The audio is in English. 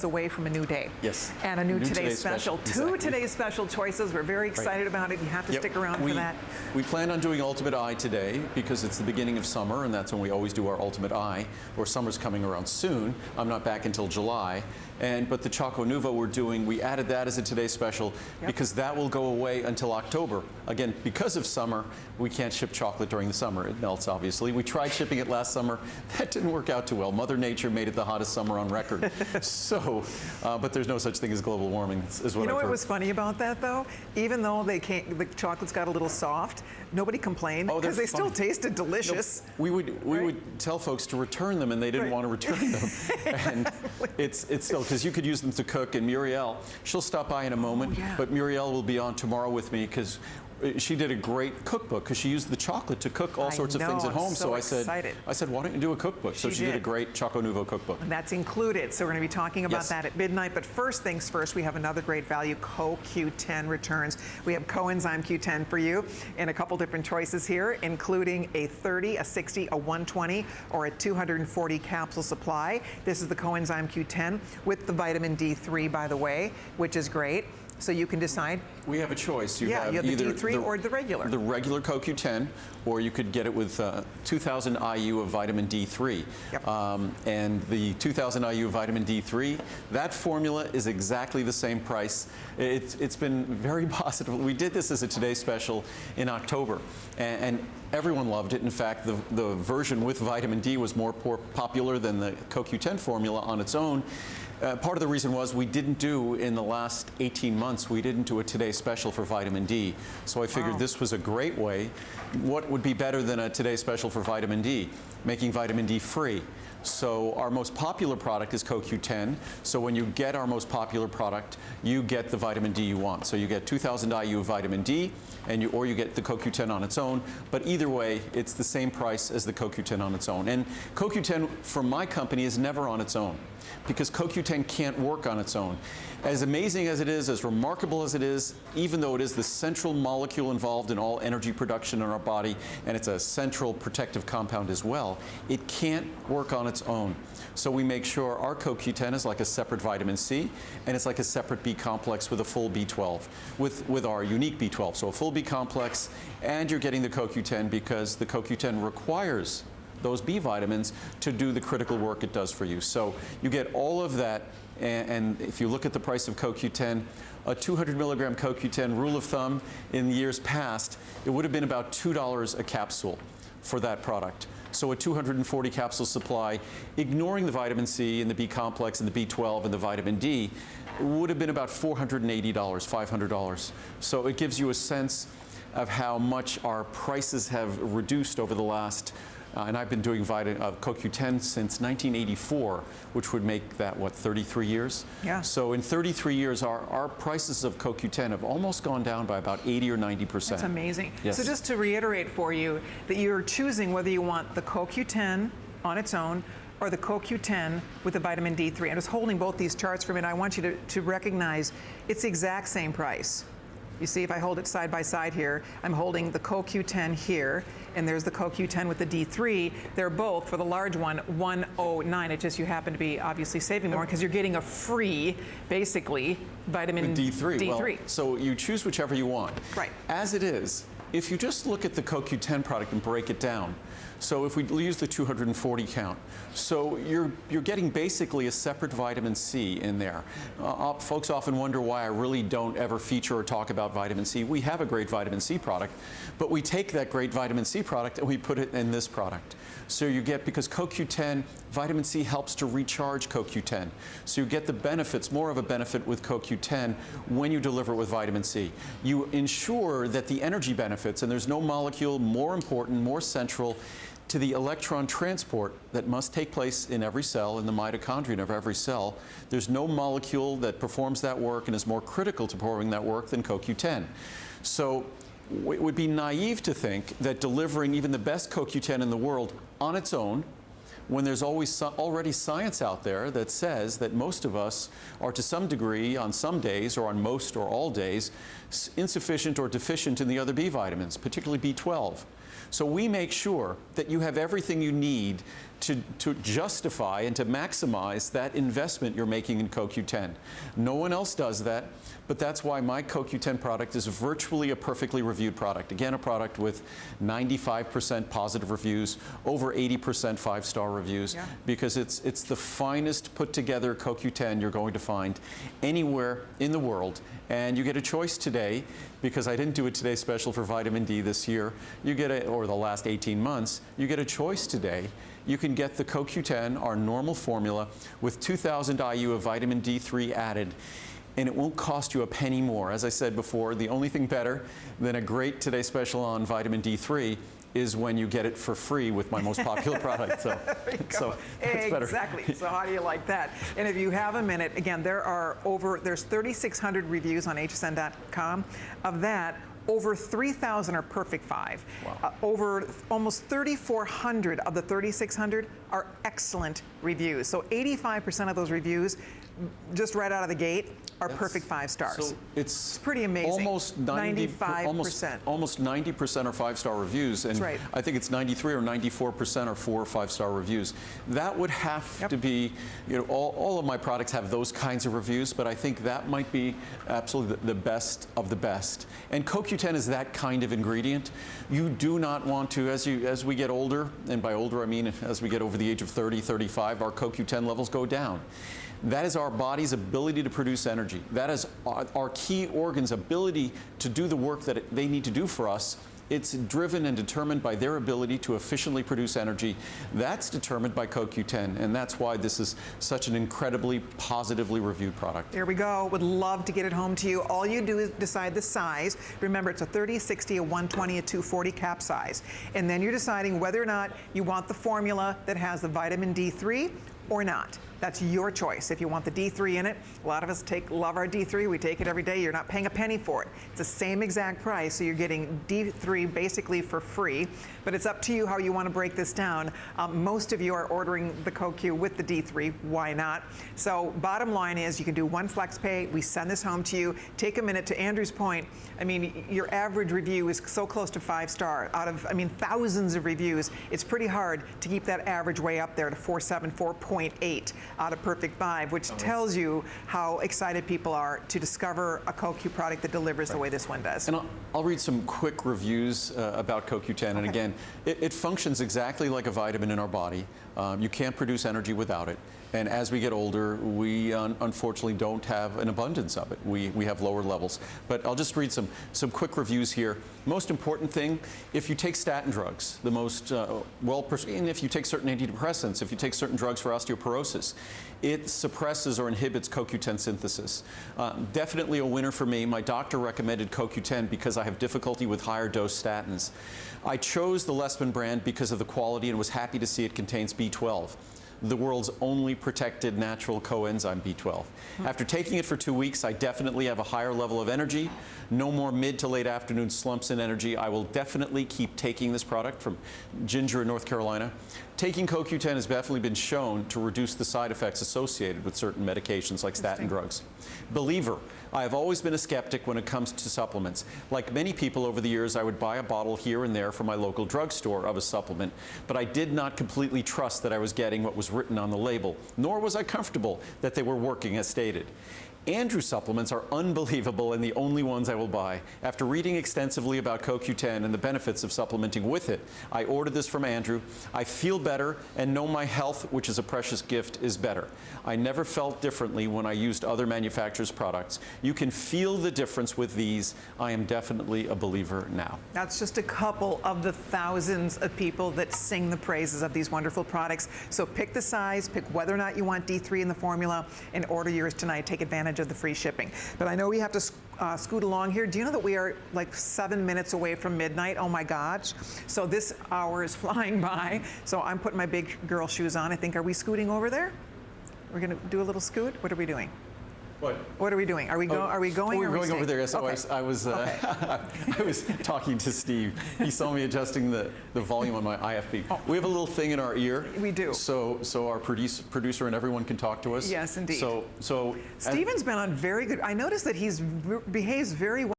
away from a new day. Yes. And a new today's special. Exactly. Two today's special choices. We're very excited about it. You have to stick around for that. We plan on doing Ultimate Eye today because it's the beginning of summer, and that's when we always do our Ultimate Eye, or summer's coming around soon. I'm not back until July. But the Choco Nuvo we added that as a today's special because that will go away until October. Again, because of summer, we can't ship chocolate during the summer. It melts, obviously. We tried shipping it last summer. That didn't work out too well. Mother Nature made it the hottest summer on record. But there's no such thing as global warming, is what I've heard. You know what was funny about that, though? Even though the chocolates got a little soft, nobody complained because they still tasted delicious. No, we would tell folks to return them, and they didn't want to return them. And it's still, because you could use them to cook, and Muriel, she'll stop by in a moment, but Muriel will be on tomorrow with me because she did a great cookbook because she used the chocolate to cook all sorts of things at home. So I said, why don't you do a cookbook? So she did a great Choco Nuvo cookbook. And that's included. So we're going to be talking about that at midnight. But first things first, we have another great value, Q10 returns. We have Coenzyme Q10 for you in a couple different choices here, including a 30, a 60, a 120, or a 240 capsule supply. This is the Coenzyme Q10 with the vitamin D3, by the way, which is great. So you can decide. We have a choice. You have the either D3 or the regular. The regular CoQ10, or you could get it with 2,000 IU of vitamin D3. And the 2,000 IU of vitamin D3, that formula is exactly the same price. It's been very positive. We did this as a Today Special in October, and everyone loved it. In fact, the version with vitamin D was more popular than the CoQ10 formula on its own. Part of the reason was we didn't do, in the last 18 months, we didn't do a Today Special for vitamin D. So I figured this was a great way. What would be better than a Today Special for vitamin D? Making vitamin D free. So our most popular product is CoQ10. So when you get our most popular product, you get the vitamin D you want. So you get 2,000 IU of vitamin D, or you get the CoQ10 on its own. But either way, it's the same price as the CoQ10 on its own. And CoQ10 from my company is never on its own, because CoQ10 can't work on its own. As amazing as it is, as remarkable as it is, even though it is the central molecule involved in all energy production in our body, and it's a central protective compound as well, it can't work on its own. So we make sure our CoQ10 is like a separate vitamin C, and it's like a separate B complex with a full B12, with our unique B12. So a full B complex, and you're getting the CoQ10 because the CoQ10 requires those B vitamins to do the critical work it does for you. So you get all of that, and if you look at the price of CoQ10, a 200 milligram CoQ10, rule of thumb, in years past, it would have been about $2 a capsule for that product. So a 240 capsule supply, ignoring the vitamin C and the B complex and the B12 and the vitamin D, would have been about $480, $500. So it gives you a sense of how much our prices have reduced over the last and I've been doing CoQ10 since 1984, which would make that, what, 33 years? Yeah. So in 33 years, our prices of CoQ10 have almost gone down by about 80 or 90%. That's amazing. Yes. So just to reiterate for you, that you're choosing whether you want the CoQ10 on its own or the CoQ10 with the vitamin D3. I'm just holding both these charts for a minute. I want you to recognize it's the exact same price. You see, if I hold it side by side here, I'm holding the CoQ10 here, and there's the CoQ10 with the D3. They're both, for the large one, $109. It just, you happen to be obviously saving more because you're getting a free, basically, vitamin D3. Well, so you choose whichever you want. Right. As it is, if you just look at the CoQ10 product and break it down, so if we use the 240 count, so you're getting basically a separate vitamin C in there. Folks often wonder why I really don't ever feature or talk about vitamin C. We have a great vitamin C product, but we take that great vitamin C product and we put it in this product. So you get, because CoQ10, vitamin C helps to recharge CoQ10. So you get the benefits, more of a benefit with CoQ10 when you deliver it with vitamin C. You ensure that the energy benefits, and there's no molecule more important, more central to the electron transport that must take place in every cell, in the mitochondrion of every cell. There's no molecule that performs that work and is more critical to performing that work than CoQ10. So it would be naive to think that delivering even the best CoQ10 in the world on its own, when there's already science out there that says that most of us are, to some degree, on some days, or on most or all days, insufficient or deficient in the other B vitamins, particularly B12. So we make sure that you have everything you need to justify and to maximize that investment you're making in CoQ10. No one else does that, but that's why my CoQ10 product is virtually a perfectly reviewed product. Again, a product with 95% positive reviews, over 80% five-star reviews, because it's the finest put together CoQ10 you're going to find anywhere in the world. And you get a choice today, because I didn't do a Today Special for vitamin D this year, or the last 18 months, you get a choice today. You can get the CoQ10, our normal formula, with 2,000 IU of vitamin D3 added, and it won't cost you a penny more. As I said before, the only thing better than a great Today Special on vitamin D3 is when you get it for free with my most popular product. So it's better. Exactly. So how do you like that? And if you have a minute, again, there's 3,600 reviews on hsn.com. Of that, over 3,000 are perfect 5. Wow. Over almost 3,400 of the 3,600 are excellent reviews. So 85% of those reviews, just right out of the gate, are perfect 5 stars. So it's pretty amazing. Almost 95%. Almost 90% are 5-star reviews, and that's right. I think it's 93 or 94% are 4 or 5-star reviews. That would have to be, all of my products have those kinds of reviews, but I think that might be absolutely the best of the best. And CoQ10 is that kind of ingredient. You do not want to, as we get older, and by older I mean as we get over the age of 30, 35, our CoQ10 levels go down. That is our body's ability to produce energy. That is our key organ's ability to do the work that they need to do for us. It's driven and determined by their ability to efficiently produce energy. That's determined by CoQ10, and that's why this is such an incredibly positively reviewed product. There we go. Would love to get it home to you. All you do is decide the size. Remember, it's a 30, 60, a 120, a 240 cap size. And then you're deciding whether or not you want the formula that has the vitamin D3 or not. That's your choice. If you want the D3 in it, a lot of us love our D3. We take it every day. You're not paying a penny for it. It's the same exact price, so you're getting D3 basically for free. But it's up to you how you want to break this down. Most of you are ordering the CoQ with the D3. Why not? So bottom line is you can do one flex pay. We send this home to you. Take a minute. To Andrew's point, I mean, your average review is so close to 5-star. Out of, thousands of reviews, it's pretty hard to keep that average way up there to 4.7, 4.8. out of perfect 5, which tells you how excited people are to discover a CoQ product that delivers the way this one does. And I'll read some quick reviews about CoQ10. And again, it functions exactly like a vitamin in our body. You can't produce energy without it. And as we get older, we unfortunately don't have an abundance of it. We have lower levels. But I'll just read some quick reviews here. Most important thing, if you take statin drugs, the most and if you take certain antidepressants, if you take certain drugs for osteoporosis, it suppresses or inhibits CoQ10 synthesis. Definitely a winner for me. My doctor recommended CoQ10 because I have difficulty with higher dose statins. I chose the Lessman brand because of the quality and was happy to see it contains B12. The world's only protected natural coenzyme B12. After taking it for 2 weeks, I definitely have a higher level of energy. No more mid to late afternoon slumps in energy. I will definitely keep taking this product from Ginger in North Carolina. Taking CoQ10 has definitely been shown to reduce the side effects associated with certain medications like statin drugs. Believer, I have always been a skeptic when it comes to supplements. Like many people over the years, I would buy a bottle here and there from my local drugstore of a supplement, but I did not completely trust that I was getting what was written on the label, nor was I comfortable that they were working as stated. Andrew supplements are unbelievable and the only ones I will buy. After reading extensively about CoQ10 and the benefits of supplementing with it, I ordered this from Andrew. I feel better and know my health, which is a precious gift, is better. I never felt differently when I used other manufacturers' products. You can feel the difference with these. I am definitely a believer now. That's just a couple of the thousands of people that sing the praises of these wonderful products. So pick the size, pick whether or not you want D3 in the formula, and order yours tonight. Take advantage of the free shipping. But I know we have to scoot along here. Do you know that we are like 7 minutes away from midnight? Oh my gosh. So this hour is flying by. So I'm putting my big girl shoes on. I think, are we scooting over there? We're going to do a little scoot? What are we doing? What are we doing? Are we going? Are we going? We're going over there. Yes, okay. I was talking to Steve. He saw me adjusting the volume on my IFB. Oh. We have a little thing in our ear. We do. So our producer and everyone can talk to us. Yes, indeed. So Stephen's been on very good. I noticed that behaves very well.